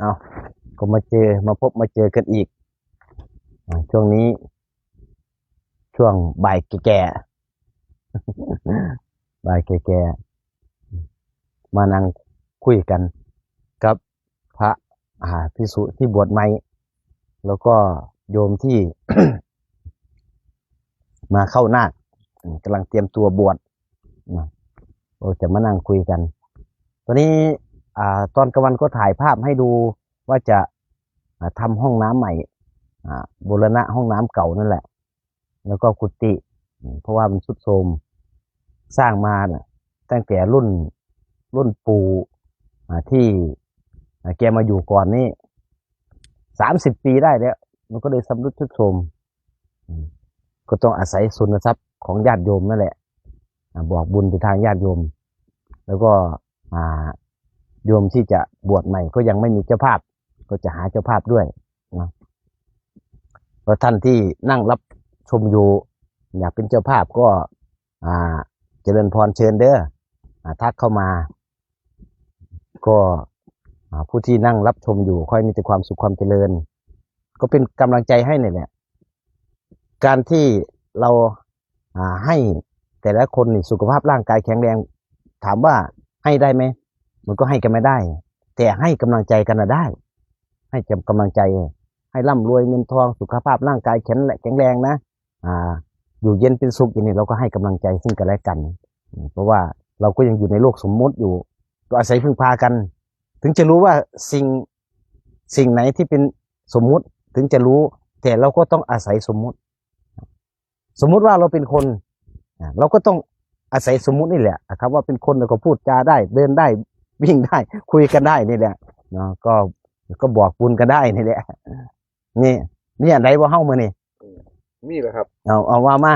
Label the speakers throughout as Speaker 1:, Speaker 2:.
Speaker 1: เอาก็มาพบมาเจอกันอีกช่วงนี้ช่วงบ่ายแก่ๆบ่ายแก่ๆมานั่งคุยกันกับพระภิกษุที่บวชใหม่แล้วก็โยมที่ มาเข้านาคกำลังเตรียมตัวบวชเราจะมานั่งคุยกันตอนนี้ตอนกลางวันก็ถ่ายภาพให้ดูว่าจะทำห้องน้ำใหม่บูรณะห้องน้ำเก่านั่นแหละแล้วก็กุฏิเพราะว่ามันทรุดโทรมสร้างมาตั้งแต่รุ่นปู่ที่แกมาอยู่ก่อนนี่30 ปีได้แล้วมันก็เลยสำรุดทรุดโทรมก็ต้องอาศัยทุนทรัพย์ของญาติโยมนั่นแหละบอกบุญไปทางญาติโยมแล้วก็โยมที่จะบวชใหม่ก็ยังไม่มีเจ้าภาพก็จะหาเจ้าภาพด้วยนะเพราะท่านที่นั่งรับชมอยู่อยากเป็นเจ้าภาพก็เจริญพรเชิญเด้อทักเข้ามาก็ผู้ที่นั่งรับชมอยู่ค่อยมีแต่ความสุขความเจริญก็เป็นกำลังใจให้เนี่ยแหละการที่เราให้แต่ละคนนี่สุขภาพร่างกายแข็งแรงถามว่าให้ได้ไหมมันก็ให้กันไม่ได้แต่ให้กำลังใจกันได้ให้กำลังใจให้ร่ำรวยเงินทองสุขภาพร่างกายแข็งแรงนะอยู่เย็นเป็นสุขอย่างนี้เราก็ให้กำลังใจซึ่งกันและกันเพราะว่าเราก็ยังอยู่ในโลกสมมุติอยู่ก็อาศัยพึ่งพากันถึงจะรู้ว่าสิ่งไหนที่เป็นสมมุติถึงจะรู้แต่เราก็ต้องอาศัยสมมุติว่าเราเป็นคนเราก็ต้องอาศัยสมมุตินี่แหละครับว่าเป็นคนเราก็พูดจาได้เดินได้วิ่งได้คุยกันได้นี่แหละเนาะก็บอกบุญกันได้นี่แหละนี่อะไรว่าเฮ้ามานี่
Speaker 2: มีแหละครับ
Speaker 1: เอาว่ามา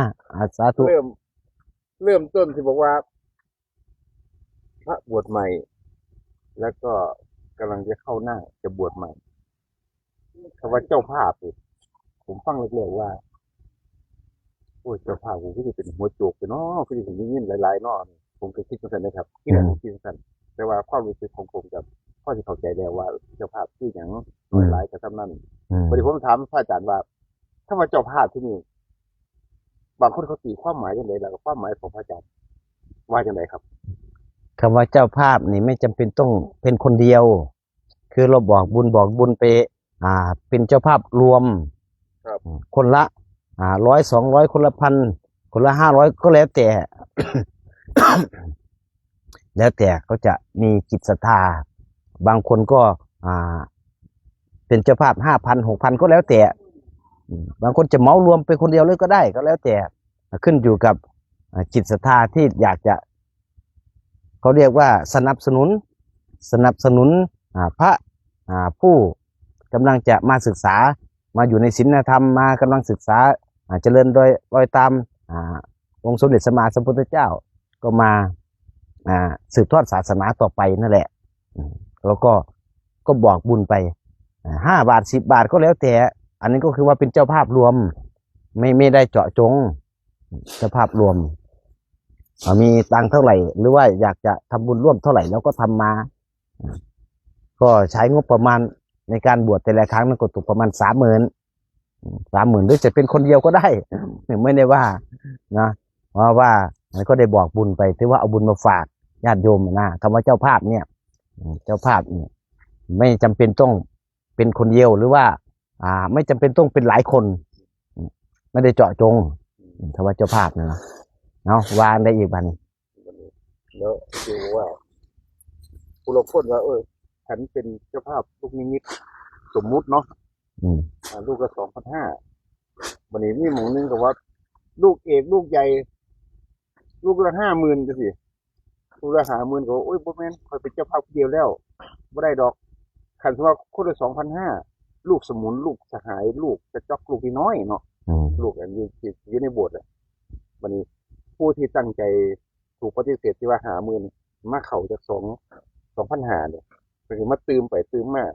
Speaker 1: สาธุ
Speaker 2: เริ่มต้นที่บอกว่าพระบวชใหม่ แล้วก็กำลังจะเข้าหน้าจะบวชใหม่คำว่าเจ้าภาพผมฟังเรื่อยๆว่าโอ้ยเจ้าภาพผมก็จะเป็นหัวโจกไปเนาะก็จะเป็นยิ่งหลายๆเนาะผมก็คิดสั้นนะครับที่นั่นคิดสั้นแต่ว่าความรู้สึกของผมกับพ่อที่เข้าใจแล้วว่าเจ้าภาพที่อย่างหลายกับท่านนั้นพอดีผมถามพระอาจารย์ว่าถ้ามาเจ้าภาพที่นี่บางคนเขาตีความหมายอย่างไรแล้วความหมายของพระอาจารย์ว่าอย่างไรครับ
Speaker 1: คำว่าเจ้าภาพนี่ไม่จำเป็นต้องเป็นคนเดียวคือเราบอกบุญไปเป็นเจ้าภาพรวมคนละ100 200คนละ1,000คนละ500ก็แล้วแต่ แล้วแต่เขาจะมีจิตศรัทธาบางคนก็เป็นเจ้าภาพ5,000 6,000ก็แล้วแต่บางคนจะเหมารวมเป็นคนเดียวเลยก็ได้ก็แล้วแต่ขึ้นอยู่กับจิตศรัทธาที่อยากจะเขาเรียกว่าสนับสนุนพระผู้กำลังจะมาศึกษามาอยู่ในศีลธรรมมากำลังศึกษาเจริญโดยรอยตามองค์สมเด็จสมมาสัมพุทธเจ้าก็มาสืบทอดศาสนาต่อไปนั่นแหละแล้วก็บอกบุญไป5 บาท10 บาทก็แล้วแต่อันนี้ก็คือว่าเป็นเจ้าภาพรวมไม่ได้เจาะจงเจ้าภาพรวมมีตังเท่าไหร่หรือว่าอยากจะทำบุญร่วมเท่าไหร่แล้วก็ทำมาก็ใช้งบประมาณในการบวชแต่ละครั้งมันก็ตกประมาณ30,000หรือจะเป็นคนเดียวก็ได้ไม่ได้ว่านะเพราะว่ามันก็ได้บอกบุญไปที่ว่าเอาบุญมาฝากญาติโยมนะคำว่าเจ้าภาพเนี่ยเจ้าภาพเนี่ยไม่จำเป็นต้องเป็นคนเดียวหรือว่าไม่จำเป็นต้องเป็นหลายคนไม่ได้เจาะจงคำว่าเจ้าภาพนะเอาวางได้อีกบัน
Speaker 2: แล้วคือว่าผู้เราพูดว่าฉันเป็นเจ้าภาพลูกนิมิตสมมุติเนาะลูกละ2,500วันนี้มีหมองนึงกับว่าลูกเอกลูกใหญ่ลูกละ50,000ก็สิลูกละ50,000ก็โอ้ยบ่แม่นคอยเป็นเจ้าภาพเดียวแล้วบ่ได้ดอกคันว่าคนละ2,500ลูกสมุนลูกสหายลูกกระจอกลูกน้อยเนาะลูกอันนี้อยู่ในโบสถ์วันนี้ผู้ที่ตั้งใจถูกปฏิเสธที่ว่า50,000มาเข้าจาก2,500เนี่ยคือมาตืมไปตืมมา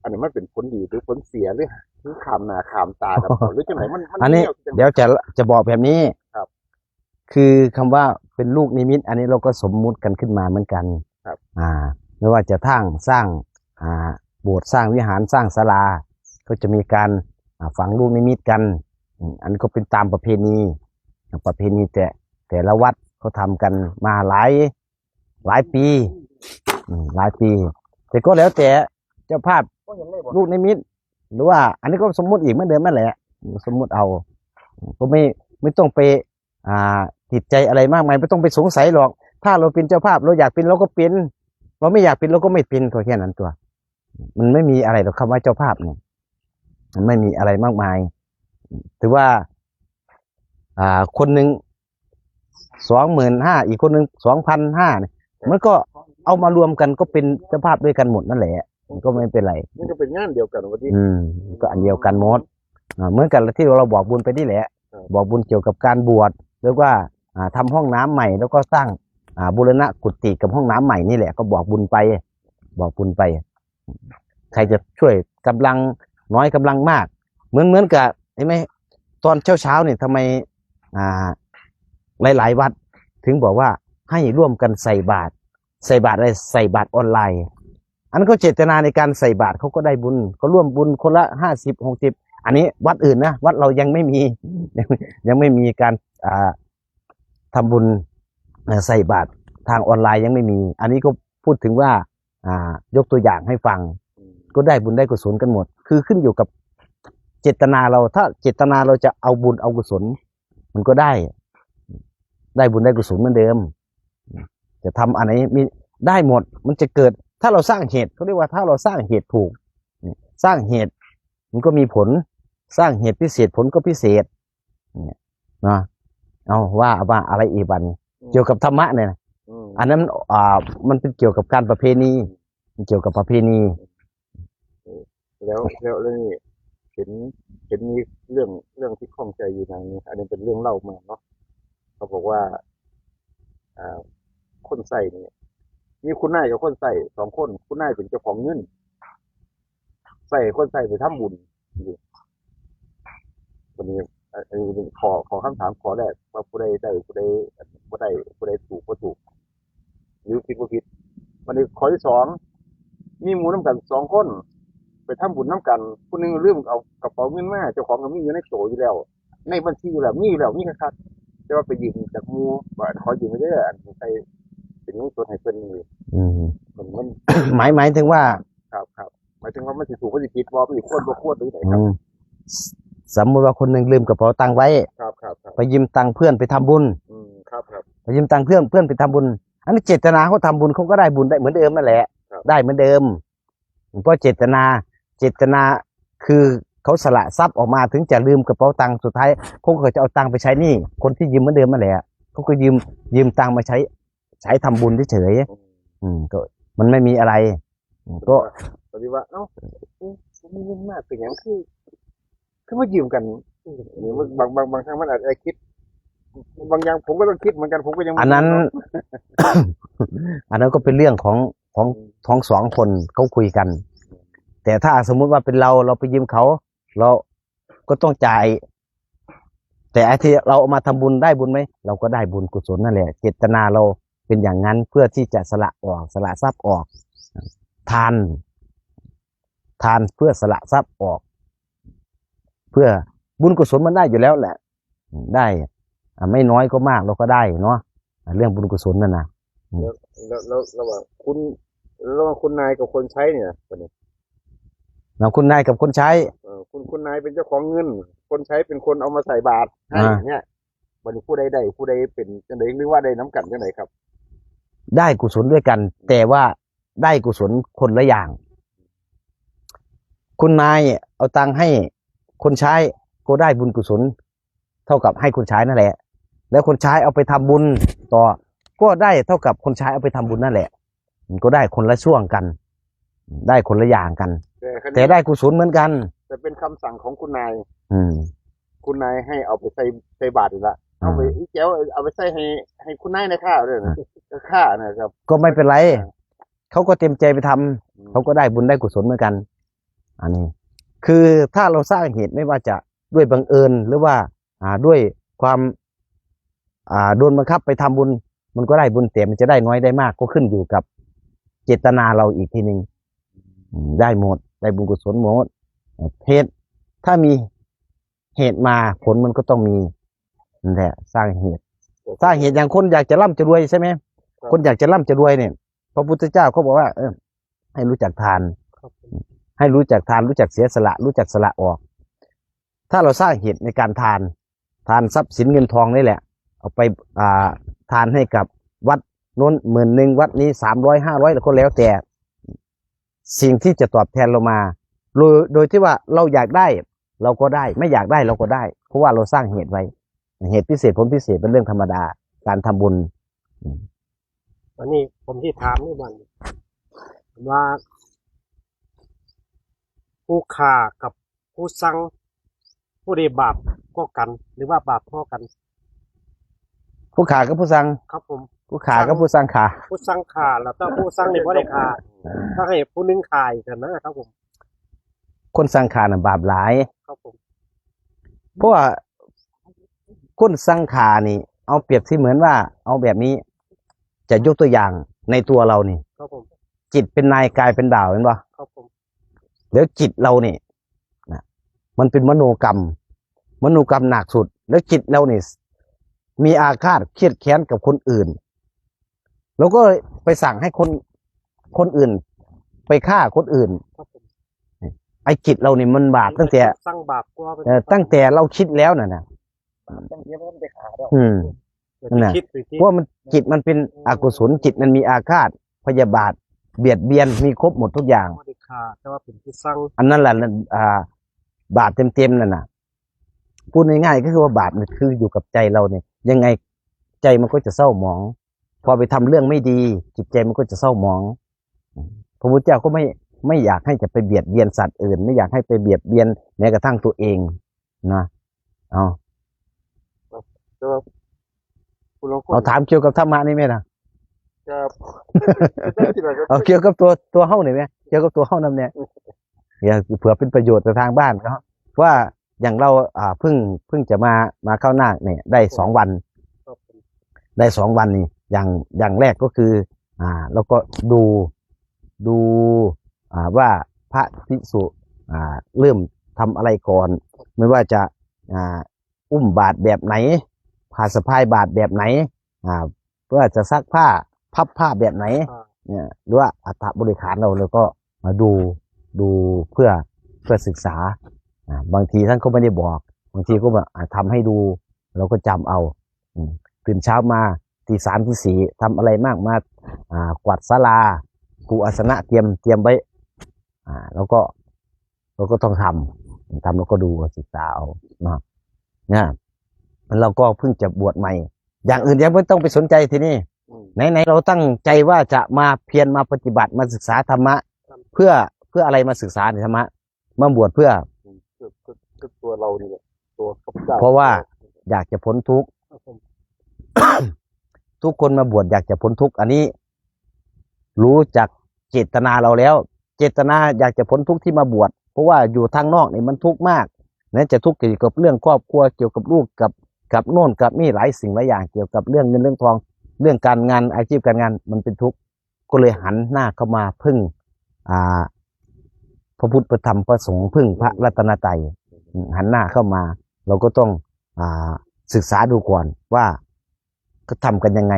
Speaker 2: อันนี้มันเป็นผลดีหรือผลเสียหรือขามหน้าขามตากันหรือจังไหนมัน
Speaker 1: อันนี้เดี๋ยวจะบอกแบบนี้
Speaker 2: ครับ
Speaker 1: คือคำว่าเป็นลูกนิมิตอันนี้เราก็สมมุติกันขึ้นมาเหมือนกัน
Speaker 2: ครับ
Speaker 1: ไม่ว่าจะสร้าง โบสถ์สร้างวิหารสร้างศาลาก็จะมีการฝังลูกนิมิตกันอันนี้ก็เป็นตามประเพณีแต่ละวัดเขาทำกันมาหลายปีหลายปีแต่ก็แล้วแต่เจ้าภาพลูกนิมิตหรือว่าอันนี้ก็สมมุติอีกเหมือนเดิมนั่นแหละสมมุติเอาก็ไม่ต้องไปติดใจอะไรมากมายไม่ต้องไปสงสัยหรอกถ้าเราเป็นเจ้าภาพเราอยากเป็นเราก็เป็นเราไม่อยากเป็นเราก็ไม่เป็นก็แค่นั้นตัวมันไม่มีอะไรหรอกคำว่าเจ้าภาพเนี่ยมันไม่มีอะไรมากมายถือว่าคนหนึ่ง25,000อีกคนหนึ่ง2,500เนี่ยมันก็เอามารวมกันก็เป็นเจ้าภาพด้วยกันหมดนั่นแหละมันก็ไม่เป็นไร
Speaker 2: มันก็เป็นงานเดียวกันวันนี้
Speaker 1: ก็อันเดียวกันหมดเหมือนกันที่เราบอกบุญไปนี่แหละบอกบุญเกี่ยวกับการบวชหรือว่าทำห้องน้ำใหม่แล้วก็สร้างบูรณะกุฏิกับห้องน้ำใหม่นี่แหละก็บอกบุญไปใครจะช่วยกำลังน้อยกำลังมากเหมือนกับเห็นไหมตอนเช้าเนี่ยทำไมหลายวัดถึงบอกว่าให้ร่วมกันใส่บาตรอะไรใส่บาตรออนไลน์อันนั้นเขาเจตนาในการใส่บาตรเขาก็ได้บุญเขาร่วมบุญคนละ50-60อันนี้วัดอื่นนะวัดเรายังไม่มียังไม่มีการทำบุญใส่บาตรทางออนไลน์ยังไม่มีอันนี้ก็พูดถึงว่ายกตัวอย่างให้ฟังก็ได้บุญได้กุศลกันหมดคือขึ้นอยู่กับเจตนาเราถ้าเจตนาเราจะเอาบุญเอากุศลมันก็ได้บุญได้กุศลเหมือนเดิมจะทำอะไรมีได้หมดมันจะเกิดถ้าเราสร้างเหตุเขาเรียกว่าถ้าเราสร้างเหตุถูกสร้างเหตุมันก็มีผลสร้างเหตุพิเศษผลก็พิเศษนะเอาว่าอะไรอีกบันเกี่ยวกับธรรมะเนี่ยอันนั้นมันเป็นเกี่ยวกับการประเพณีเกี่ยวกับประเพณี
Speaker 2: แล้วนี่เห็นมีเรื่องที่ข้องใจอยู่ในนี้อันนี้เป็นเรื่องเล่ามาเนาะเขาบอกว่าคนใส่เนี่ยมีคุณนายกับคนใส่2 คนคุณนายเป็นเจ้าของเงินใส่คนใส่ไปทำบุญวันนี้ขอคำถามขอแรกว่าผู้ใดได้ผู้ใดบ่ได้ผู้ใดถูกบ่ถูกหรือผิดบ่ผิดวันนี้ข้อที่2มีหมู่น้ำกัน2 คนไปทำบุญน้ำกันคนนึงลืมเอากระเป๋าเงินมาเจ้าของก็มีอยู่ในโตอยู่แล้วในบัญชีอยู่แล้วมีคักๆแต่ว่าไปยืมจากหมู่ว่าขอยืมไม่ได้อันใส่เป็นเงินสดให้เพิ่นนี่มัน
Speaker 1: หมายถึงว่า
Speaker 2: ครับหมายถึงว่ามันสิถูกมันสิผิดบ่มันสิควรบ่ควรหรือไงครับ
Speaker 1: สมมติว่าคนหนึ่งลืมกระเป๋าตังค์ไว้
Speaker 2: ครับ
Speaker 1: ไปยืมตังค์เพื่อนไปทำบุญ
Speaker 2: ครับ
Speaker 1: ไปยืมตังค์เพื่อนไปทำบุญอันนี้เจตนาเขาทำบุญเขาก็ได้บุญได้เหมือนเดิมนั่นแหละได้เหมือนเดิมเพราะเจตนาคือเขาสละทรัพย์ออกมาถึงจะลืมกระเป๋าตังค์สุดท้ายเขาก็จะเอาตังค์ไปใช้หนี้คนที่ยืมเหมือนเดิมนั่นแหละเขาก็ยืมตังค์มาใช้ทำบุญเฉยก็มันไม่มีอะไรก็
Speaker 2: ปฏิวัติมีเงินมากเป็นอย่างคือมายืมกันนี่บางครั้งมันอาจจะคิดบางอย่างผมก็ต้องคิดเหมือนกันผมก็ยัง
Speaker 1: อันนั้นก็เป็นเรื่องของ2 คนเขาคุยกันแต่ถ้าสมมุติว่าเป็นเราไปยืมเขาเราก็ต้องจ่ายแต่ไอ้ที่เราเอามาทำบุญได้บุญไหมเราก็ได้บุญกุศลนั่นแหละเจตนาเราเป็นอย่างนั้นเพื่อที่จะสละทรัพย์ออกทานเพื่อสละทรัพย์ออกเพื่อบุญกุศลมันได้อยู่แล้วแหละได้ไม่น้อยก็มากเราก็ได้เนาะเรื่องบุญกุศลนั่นนะ
Speaker 2: แล้วระหว่างคุณนายกับคนใช้เนี่ย
Speaker 1: คุณนายกับคนใช้
Speaker 2: คุณนายเป็นเจ้าของเงินคนใช้เป็นคนเอามาใส่บาตรให้เนี่ยวันนี้ผู้ใดเป็นจังได๋หรือว่าได้น้ำกันจังได๋ครับ
Speaker 1: ได้กุศลด้วยกันแต่ว่าได้กุศลคนละอย่างคุณนายเอาตังค์ให้คนใช้ก็ได้บุญกุศลเท่ากับให้คนใช้นั่นแหละแล้วคนใช้เอาไปทำบุญต่อก็ได้เท่ากับคนใช้เอาไปทำบุญนั่นแหละมันก็ได้คนละช่วงกันได้คนละอย่างกันแต่ได้กุศลเหมือนกัน
Speaker 2: แต่เป็นคำสั่งของคุณนายคุณนายให้เอาไปใส่บาตรละเอาไปแก้วเอาไปใส่ให้คุณนายในข้าวด้วยนะข้านะครับ
Speaker 1: ก็ไม่เป็นไรเขาก็เต็มใจไปทำเขาก็ได้บุญได้กุศลเหมือนกันอันนี้คือถ้าเราสร้างเหตุไม่ว่าจะด้วยบังเอิญหรือว่าด้วยความโดนบังคับไปทำบุญมันก็ได้บุญแต่มันจะได้น้อยได้มากก็ขึ้นอยู่กับเจตนาเราอีกทีนึง ได้หมดได้บุญกุศลหมดเหตุถ้ามีเหตุมาผลมันก็ต้องมีนั่นแหละสร้างเหตุอย่างคนอยากจะร่ำจะรวยใช่ไหมคนอยากจะร่ำจะรวยเนี่ยพระพุทธเจ้าเขาบอกว่าให้รู้จักทานให้รู้จักทานรู้จักเสียสละรู้จักสละออกถ้าเราสร้างเหตุในการทานทรัพย์สินเงินทองนี่แหละเอาไปทานให้กับวัดโน้น10,000วัดนี้300 500แล้วก็แล้วแต่สิ่งที่จะตอบแทนเรามาโดยที่ว่าเราอยากได้เราก็ได้ไม่อยากได้เราก็ได้เพราะว่าเราสร้างเหตุไว้เหตุพิเศษผลพิเศษเป็นเรื่องธรรมดาการทำบุญ
Speaker 3: อันนี้ผมที่ถามนี่มันว่าผู้ฆ่ากับผู้สั่งผู้ใดบาปก็กัน หรือว่าบาปเท่ากัน
Speaker 1: ผู้ขากับผู้สั่ง
Speaker 3: ครับผม
Speaker 1: ผู้ขากับผู้สั่งขา
Speaker 3: ผู้สั่งฆ่าแล้วก็ผู้สั่งเนี่ยบ่ได้ฆ่าถ้าให้ผู้หนึงฆ่าอีกกันนะครับผม
Speaker 1: คนสั่งขาน่ะบาปหลาย
Speaker 3: ครับผม
Speaker 1: เพราะว่าคนสั่งขานี่เอาเปรียบที่เหมือนว่าเอาแบบนี้จะยกตัวอย่างในตัวเรานี่
Speaker 3: ครับผม
Speaker 1: จิตเป็นนายกายเป็นบ่าวเห็นปะ
Speaker 3: ครับผม
Speaker 1: เดี๋ยวจิตเราเนี่ยนะมันเป็นมโนกรรมหนักสุดแล้วจิตเราเนี่ยมีอาฆาตเครียดแค้นกับคนอื่นแล้วก็ไปสั่งให้คนอื่นไปฆ่าคนอื่น
Speaker 3: ครับผม
Speaker 1: ไอ้จิตเราเนี่ยมันบาปตั้งแต่
Speaker 3: สั่งบาปกว่า
Speaker 1: ตั้งแต่เราคิดแล้วน่ะ
Speaker 2: ต้องเรียกว่ามันไปขาแล้ว
Speaker 1: นั่นน่ะ
Speaker 3: คิดไปที่
Speaker 1: เพราะมันจิตมันเป็นอกุศลจิตมันมีอาฆาตพยาบาทเบียดเบียนมีครบหมดทุกอย่าง
Speaker 3: บ่ได้ฆ่าแต่ว่าเป็นผู้สั่ง
Speaker 1: อันนั้นแหละบาปเต็มๆนั่นน่ะพูดง่ายๆก็คือว่าบาปมันคืออยู่กับใจเราเนี่ยยังไงใจมันก็จะเศร้าหมอง พอไปทำเรื่องไม่ดี จิตใจมันก็จะเศร้าหมองพระพุทธเจ้าก็ไม่อยากให้จะไปเบียดเบียนสัตว์อื่นไม่อยากให้ไปเบียดเบียนแม้กระทั่งตัวเองนะเอา
Speaker 2: ก็คุณลอง
Speaker 1: เอาถามเกี่ยวกับธรรมะนี่ไหมล่ะ
Speaker 2: จะที่ไหนก็
Speaker 1: เอาเกี่ยวกับตัวเฮ้าหน่อยไหมเกี่ยวกับตัวเฮ้านำเนี่ยอย่าเผื่อเป็นประโยชน์กับทางบ้านเขาว่าอย่างเราเพิ่งจะมาเข้าหน้าเนี่ยได้2 วัน
Speaker 3: ครับผม
Speaker 1: ได้2 วันนี่อย่างแรกก็คือแล้วก็ดูว่าพระภิกษุเริ่มทำอะไรก่อน ไม่ว่าจะอุ้มบาตรแบบไหนผ้าสะพายบาตรแบบไหนเพื่อจะซักผ้าพับผ้าแบบไหน เนี่ยหรือว่าอัฐบริขารเราแล้วก็มาดูเพื่อศึกษาบางทีท่านก็ไม่ได้บอกบางทีก็แบบทำให้ดูเราก็จำเอาตื่นเช้ามาตี 3 ตี 4ทำอะไรมากมากวาดศาลาปูอาสนะเตรียมไว้แล้วก็เราก็ต้องทำแล้วก็ดูศึกษาเอาเนี่ยเราก็เพิ่งจะบวชใหม่ อย่างอื่นยังไม่ต้องไปสนใจทีนี้ไหนเราตั้งใจว่าจะมาเพียรมาปฏิบัติมาศึกษาธรรมะเพื่ออะไรมาศึกษาธรรมะมาบวชเพื่อ
Speaker 2: คือตัวเรานี่แหละตัวข้าพเจ้า
Speaker 1: เพราะว่าอยากจะพ้นทุกข์
Speaker 3: ครับผม
Speaker 1: ทุกคนมาบวชอยากจะพ้นทุกข์อันนี้ รู้จักเจตนาเราแล้ว เจตนาอยากจะพ้นทุกข์ที่มาบวชเพราะว่าอยู่ทางนอกนี่มันทุกข์มากนั่นจะทุกข์เกี่ยวกับเรื่องครอบครัวเกี่ยวกับลูกกับโน่นกับนี่หลายสิ่งหลายอย่างเกี่ยวกับเรื่องเงินเรื่องทองเรื่องการงานอาชีพการงานมันเป็นทุกข์ก็เลยหันหน้าเข้ามาพึ่งพระพุทธพระธรรมพระสงฆ์พึ่งพระรัตนตรัยหันหน้าเข้ามาเราก็ต้องศึกษาดูก่อนว่าเขาทำกันยังไง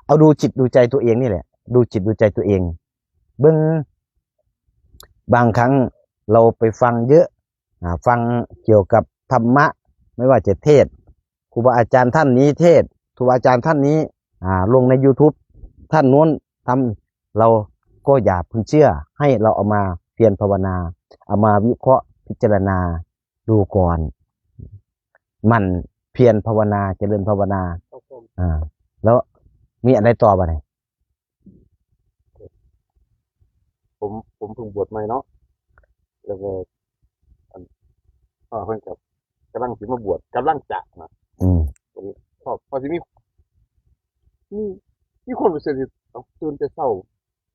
Speaker 1: เอาดูจิตดูใจตัวเองนี่แหละดูจิตดูใจตัวเองเบิ่งบางครั้งเราไปฟังเยอะฟังเกี่ยวกับธรรมะไม่ว่าจะเทศครูบาอาจารย์ท่านนี้เทศครูบาอาจารย์ท่านนี้ลงใน YouTube ท่านโน้นทำเราก็อย่าพึงเชื่อให้เราเอามาเพียรภาวนาเอามาวิเคราะห์พิจารณาดูก่อนมันเพียรภาวนาเจริญภาวนา
Speaker 3: ครับผม
Speaker 1: แล้วมีอะไรต่อไปไหน
Speaker 2: ผมเพิ่งบวชใหม่เนาะแล้วก็พ่อเพิ่งกับกำลังสิมาบวชกำลังจะนะพอสิมีคนไปเสียสิตื่นแต่เช้า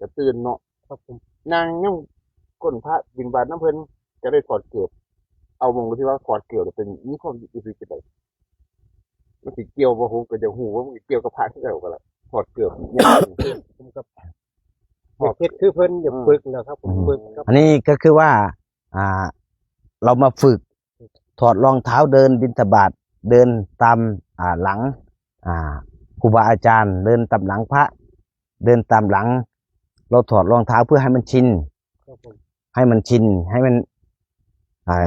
Speaker 2: จะตื่นเนาะ
Speaker 3: ครับผม
Speaker 2: นางยังก้นพระบินบาตน้ำเพิ่นจะได้ถอดเกลือบเอามองดูที่ว่าถอดเกลือบเป็นมีความรู้สึกจังไดมันสิเกี่ยวบ่ฮู้ก็จะฮู้ว่ามันเกี่ยวกับพระที่เก่าก็ล่ะถอดเกลือบเนี่ย
Speaker 3: ผมกับ อยากเฮ็ดคือเพิ่นอยากฝึกนะครับผมฝึกครับ
Speaker 1: อันนี้ก็คือว่า เรามาฝึกถอดรองเท้าเดินบิณฑบาตเดินตามหลังครูบาอาจารย์เดินตามหลังพระ เดินตามหลัง เราถอดรองเท้าเพื่อให้มันชิน
Speaker 3: ครับผม
Speaker 1: ให้มันชินให้มัน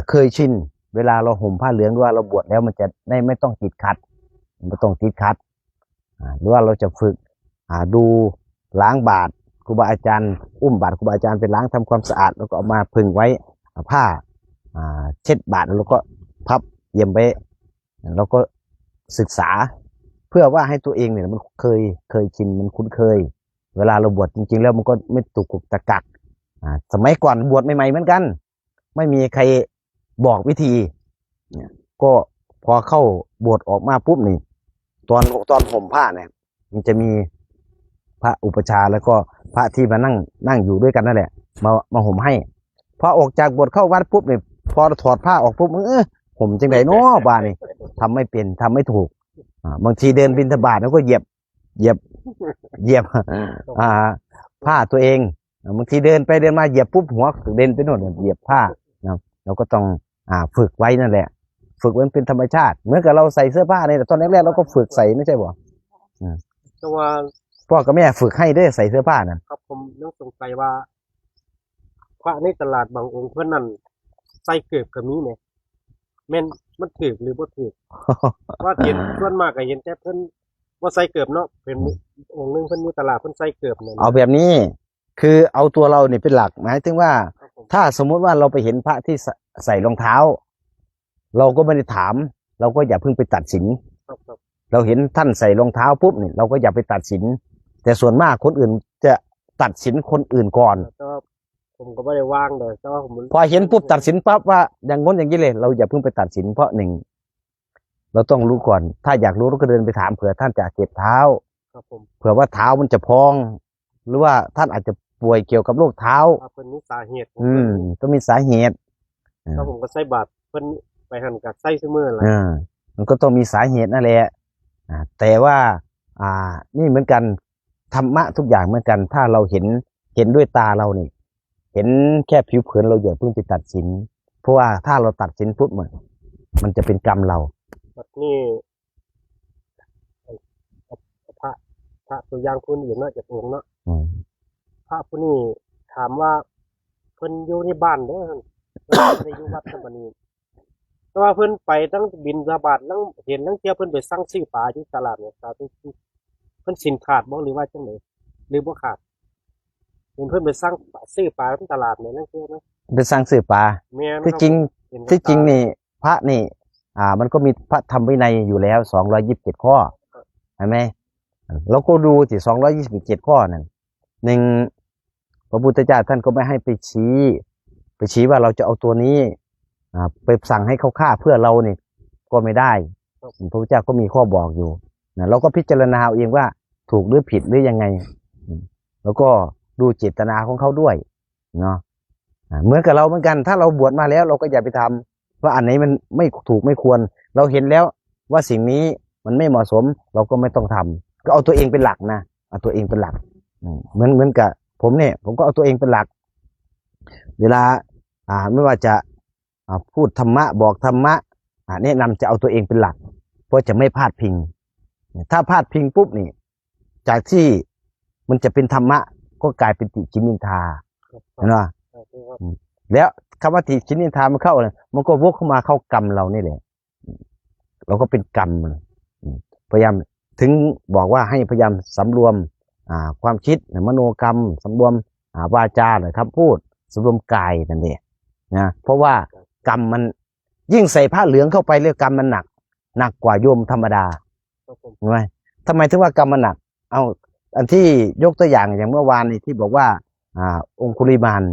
Speaker 1: เคยชินเวลาเราห่มผ้าเหลืองหรือว่าเราบวชแล้วมันจะได้ไม่ต้องติดขัดไม่ต้องติดขัดหรือว่าเราจะฝึกดูล้างบาตรครูบาอาจารย์อุ้มบาตรครูบาอาจารย์ไปล้างทำความสะอาดแล้วก็เอามาพึ่งไว้ผ้าเช็ดบาตรแล้วก็พับเยี่ยมไว้แล้วก็ศึกษาเพื่อว่าให้ตัวเองเนี่ยมันเคยชินมันคุ้นเคยเวลาเราบวชจริงๆแล้วมันก็ไม่ตุกกุกตะกักสมัยก่อนบวชใหม่ๆเหมือนกันไม่มีใครบอกวิธีก็พอเข้าบวชออกมาปุ๊บนี่ตอนห่มผ้าเนี่ยมันจะมีพระอุปชาแล้วก็พระที่มานั่งอยู่ด้วยกันนั่นแหละมาห่มให้พอออกจากบวชเข้าวัดปุ๊บนี่พอถอดผ้าออกปุ๊บห่มจังไดเนาะบ้านี่ทำไม่เป็นทำไม่ถูกบางทีเดินบิณฑบาตแล้วก็เหยียบผ้าตัวเองบางทีเดินไปเดินมาเหยียบปุ๊บหัวเดินไปโน่นเหยียบผ้าเราก็ต้องฝึกไว้นั่นแหละฝึกไว้เป็นธรรมชาติเหมือนกับเราใส่เสื้อผ้าเนี่ยตอนแรกๆเราก็ฝึกใส่ไม่ใช่บ่
Speaker 3: แต่ว่า
Speaker 1: พ่อกับแม่ฝึกให้ได้ใส่เสื้อผ้านั่น
Speaker 3: ครับผมยังสงสัยว่าพระในตลาดบางองค์เพิ่นนั่นใส่เกือบก็มีแหมแม่นมันถูกหรือบ่ถูก ว่าเห็นส่วนมากก็เห็นแต่เพิ่นบ่ใส่เกือบเนาะเป็นองค์นึงเพิ่นอยู่ตลาดเพิ่นใส่เกือบนั่น
Speaker 1: เอาแบบนี้คือเอาตัวเราเนี่ยเป็นหลักหมายถึงว่าถ้าสมมุติว่าเราไปเห็นพระที่ใส่รองเท้าเราก็ไม่ได้ถามเราก็อย่าเพิ่งไปตัดสิน
Speaker 3: ครับ
Speaker 1: เราเห็นท่านใส่รองเท้าปุ๊บเนี่ยเราก็อย่าไปตัดสินแต่ส่วนมากคนอื่นจะตัดสินคนอื่นก่อน
Speaker 3: แต่ว่าผมก็ไม่ได้วางเลยแต่ว่าผม
Speaker 1: พอเห็นปุ๊บตัดสินปั๊บว่าอย่างง้นอย่างนี้เลยเราอย่าเพิ่งไปตัดสินเพราะหนึ่งเราต้องรู้ก่อนถ้าอยากรู้เราก็เดินไปถามเผื่อท่านจะเจ็บเท้า
Speaker 3: ครับผม
Speaker 1: เผื่อว่าเท้ามันจะพอง หรือว่าท่านอาจจะป่วยเกี่ยวกับโรคเท้า
Speaker 3: เพิ่นมีสาเหตุ
Speaker 1: ต้องมีสาเหตุ
Speaker 3: ถ้าผมก็ใส่บาตรเพิ่นไปหั่นก็ใส่ซุมื้อล่ะ
Speaker 1: มันก็ต้องมีสาเหตุนั่นแหละแต่ว่านี่เหมือนกันธรรมะทุกอย่างเหมือนกัน ถ้าเราเห็นด้วยตาเรานี่เห็นแค่ผิวเผินเราอย่าเพิ่งไปตัดสินเพราะว่าถ้าเราตัดสินปุ๊บมันจะเป็นกรรมเรา
Speaker 3: บัดนี้พระตัวอย่างคนอื่นเนาะจากองค์เนาะพระผู้นี้ถามว่าเพิ่นอยู่ในบ้านเด้อเพิ่นบ่ได้อยู่วัดธรรมนี้แต่ว่าเพิ่นไปทั้งบิณฑบาตทั้งเห็นทั้งเที่ยวเพิ่นไปสั่งซื้อปลาที่ตลาดเนี่ยตาเพิ่นสินขาดบ่หรือว่าจังได๋หรือบ่ขาดเห็นเพิ่นไปสั่งซื้อปลาที่ตลาดเนี่ยนั่นคือนะ
Speaker 1: เป็นสร้างสื่อปลา
Speaker 3: แม่น
Speaker 1: ที่จริงนี่พระนี่มันก็มีพระธรรมวินัยอยู่แล้ว227ข้อเห็นไหมเราก็ดูที่227ข้อนั่นหนึ่งพระพุทธเจ้าท่านก็ไม่ให้ไปชี้ว่าเราจะเอาตัวนี้ไปสั่งให้เขาฆ่าเพื่อเรานี่ก็ไม่ได้พระพุทธเจ้าก็มีข้อบอกอยู่นะเราก็พิจารณาเอาเองว่าถูกหรือผิดหรือยังไงแล้วก็ดูเจตนาของเขาด้วยเนาะเหมือนกับเราเหมือนกันถ้าเราบวชมาแล้วเราก็อย่าไปทำว่าอันไหนมันไม่ถูกไม่ควรเราเห็นแล้วว่าสิ่งนี้มันไม่เหมาะสมเราก็ไม่ต้องทำก็เอาตัวเองเป็นหลักนะเอาตัวเองเป็นหลักเหมือนกับผมเนี่ยผมก็เอาตัวเองเป็นหลักเวลาไม่ว่าจะพูดธรรมะบอกธรรมะแนะนำจะเอาตัวเองเป็นหลักเพราะจะไม่พลาดพิงถ้าพลาดพิงปุ๊บนี่จากที่มันจะเป็นธรรมะก็กลายเป็นติฉินนินทาเห็นไหมแล้วคำว่าติฉินนินทามันเข้าเลยมันก็วกเข้ามาเข้ากรรมเรานี่แหละเราก็เป็นกรรมพยายามถึงบอกว่าให้พยายามสำรวมความคิดมโนกรรมสำรวมวาจาหรือคำพูดสำรวมกายนั่นเองนะเพราะว่ากรรมมันยิ่งใส่ผ้าเหลืองเข้าไปเรื่องกรรมมันหนักกว่าโยมธรรมดาใช่ไหมทำไมถึงว่ากรรมมันหนักเอาอันที่ยกตัวอย่างเมื่อวานนี้ที่บอกว่าองคุลิมาน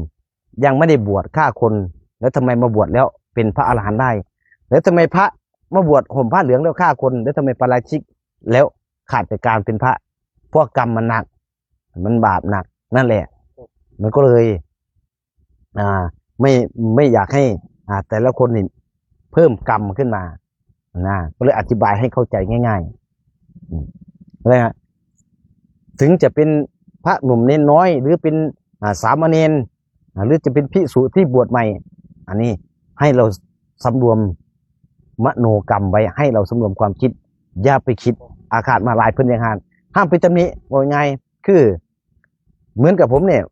Speaker 1: ยังไม่ได้บวชฆ่าคนแล้วทำไมมาบวชแล้วเป็นพระอรหันต์ได้แล้วทำไมพระมาบวชห่มผ้าเหลืองแล้วฆ่าคนแล้วทำไมปาราชิกแล้วขาดจากการเป็นพระเพราะกรรมมันหนักมันบาปหนักนั่นแหละมันก็เลยไม่อยากให้แต่ละคนนี่เพิ่มกรรมขึ้นมาก็เลยอธิบายให้เข้าใจง่ายๆเลยฮะถึงจะเป็นพ ระหนุ่มเนนน้อย หรือเป็นสามเณรหรือจะเป็นภิกษุที่บวชใหม่ อันนี้ให้เราสำรวมมโนกรรมไว้ให้เราสำรวมความคิดอย่าไปคิดอาฆาตมาลายเพิ่นอย่างหานห้ามไปตำหนิว่าไงคือเหมือนกับผมเนี่ย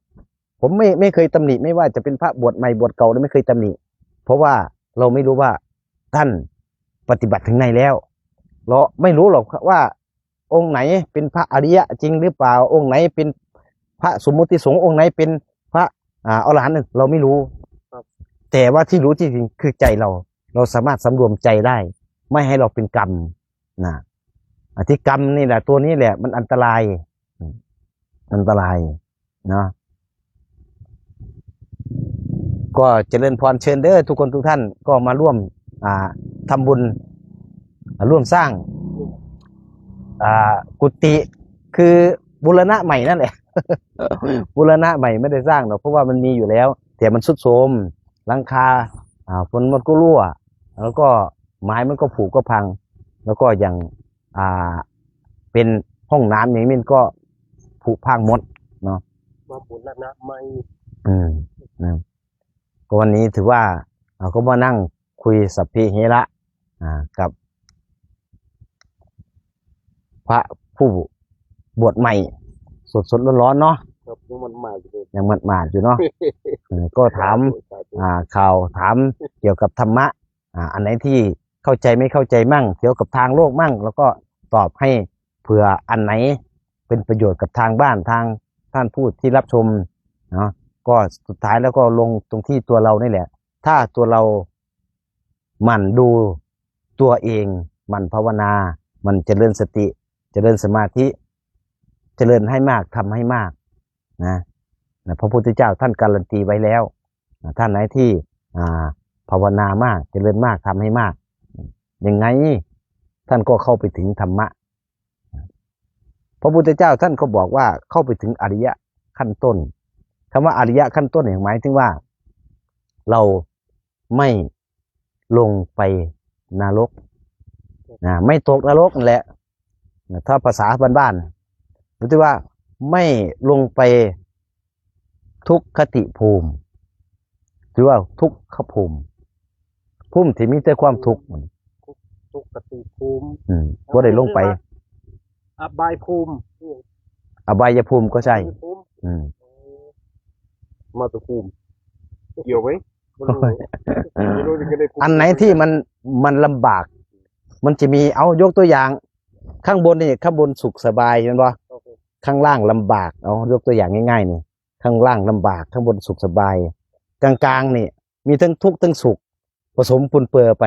Speaker 1: ผมไม่เคยตำหนิไม่ว่าจะเป็นพระบวชใหม่บวชเก่าไม่เคยตำหนิเพราะว่าเราไม่รู้ว่าท่านปฏิบัติถึงไหนแล้วเราไม่รู้หรอกว่าองค์ไหนเป็นพระอริยะจริงหรือเปล่าองค์ไหนเป็นพระสมมุติสงฆ์องค์ไหนเป็นพระอรหันต์เราไม่รู้แต่ว่าที่รู้จริงๆคือใจเราสามารถสำรวมใจได้ไม่ให้เราเป็นกรรมนะที่กรรมนี่แหละตัวนี้แหละมันอันตรายนะก็เจริญพรเชิญเด้อทุกคนทุกท่านก็มาร่วมทำบุญร่วมสร้างกุฏิคือบูรณะใหม่นั่นแหละ บูรณะใหม่ไม่ได้สร้างหรอกเพราะว่ามันมีอยู่แล้วแต่มันทรุดโทรมหลังคาฝนมันก็รั่วแล้วก็ไม้มันก็ผุก็พังแล้วก็อย่างเป็นห้องน้ำอย่างนี้มันก็ผุพังหมดเนาะ
Speaker 3: มาบูรณะใหม่
Speaker 1: นะก็วันนี้ถือว่าก็มานั่งคุยสัพพิเฮระกับพระผู้บวชใหม่สดร้อนๆเนาะ
Speaker 3: ยังมันมาอยู่เลย
Speaker 1: ยังมันมาอยู่เนาะ ก็ถามข่าวถามเกี่ยวกับธรรมะอันไหนที่เข้าใจไม่เข้าใจมั่งเกี่ยวกับทางโลกมั่งแล้วก็ตอบให้เผื่ออันไหนเป็นประโยชน์กับทางบ้านทางท่านผู้ที่รับชมเนาะก็สุดท้ายแล้วก็ลงตรงที่ตัวเรานี่แหละถ้าตัวเราหมั่นดูตัวเองหมั่นภาวนามันเจริญสติเจริญสมาธิเจริญให้มากทำให้มากนะพระพุทธเจ้าท่านการันตีไว้แล้วท่านไหนที่ภาวนามากเจริญมากทำให้มากยังไงท่านก็เข้าไปถึงธรรมะพระพุทธเจ้าท่านก็บอกว่าเข้าไปถึงอริยะขั้นต้นคำว่าอริยะขั้นต้นหมายถึงว่าเราไม่ลงไปนรกไม่ตกนรกนั่นแหละถ้าภาษาบ้านๆหรือว่าไม่ลงไปทุกขติภูมิหรือว่าทุกขภูมิที่มีแต่ความทุกข์
Speaker 3: ทุกขติภูมิ
Speaker 1: ก็ได้ลงไป
Speaker 3: อบายภูมิ
Speaker 1: อบายภูมิก็ใช่
Speaker 2: มาตุภูมิเกี่ยวไหม
Speaker 1: อันไหนที่มันลำบากมันจะมีเอายกตัวอย่างข้างบนนี่ข้างบนสุขสบายเห็นป่ะข้างล่างลำบากเอายกตัวอย่างง่ายๆนี่ข้างล่างลำบากข้างบนสุขสบายกลางๆนี่มีทั้งทุกข์ทั้งสุขผสมปนเปื้อไป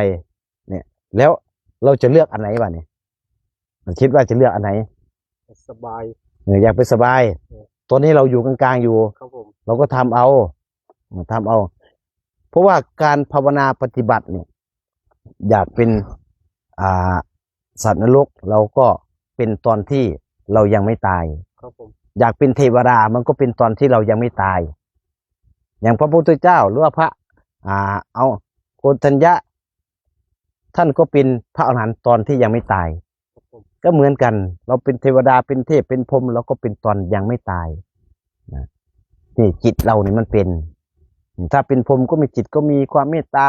Speaker 1: เนี่ยแล้วเราจะเลือกอันไหนวะเนี่ยมันคิดว่าจะเลือกอันไหน
Speaker 3: สบาย
Speaker 1: อยากไปสบายตอนนี้เราอยู่กลางๆอยู่เราก็ทำเอาเพราะว่าการภาวนาปฏิบัติเนี่ยอยากเป็นสัตว์นรกเราก็เป็นตอนที่เรายังไม่ตายอยากเป็นเทวดามันก็เป็นตอนที่เรายังไม่ตายอย่างพระพุทธเจ้าหรือว่าพระโกณฑัญญะท่านก็เป็นพระอรหันต์ตอนที่ยังไม่ตายก็เหมือนกันเราเป็นเทวดาเป็นเทพเป็นพรหมเราก็เป็นตอนยังไม่ตายนี่จิตเรานี่มันเป็นถ้าเป็นพรหมก็มีจิตก็มีความเมตตา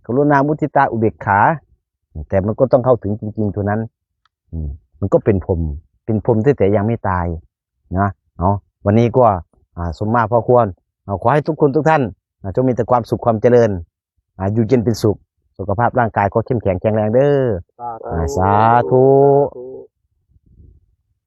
Speaker 1: กรุณามุทิตาอุเบกขาแต่มันก็ต้องเข้าถึงจริงๆเท่านั้นมันก็เป็นพรหมที่แต่ยังไม่ตายนะวันนี้ก็สมมาพอควรขอให้ทุกคนทุกท่านจงมีแต่ความสุขความเจริญอยู่เย็นเป็นสุขสุขภาพร่างกายก็เข้มแข็งแข็งแรงเด้อสาธุ